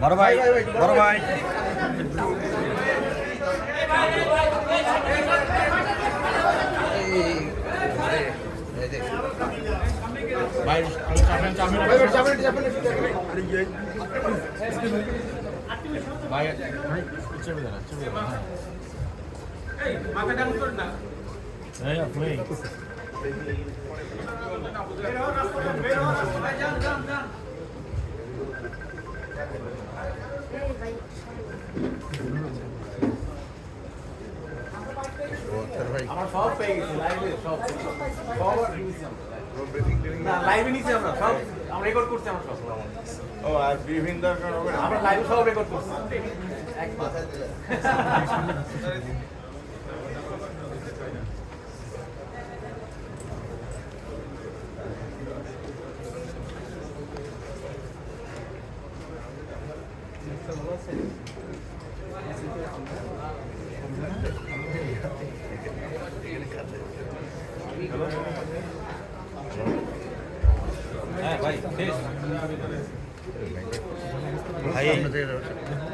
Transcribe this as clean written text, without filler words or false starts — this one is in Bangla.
বড় ভাই বড় ভাই ভাই আমার সব পেয়ে গেছি লাইভে সব না লাইভে নিছি আমরা সব আমরা রেকর্ড করছি আমরা সব ও আর বিভিন্ন আমরা লাইভে সব রেকর্ড করছি একবার হ্যাঁ ভাই ভাই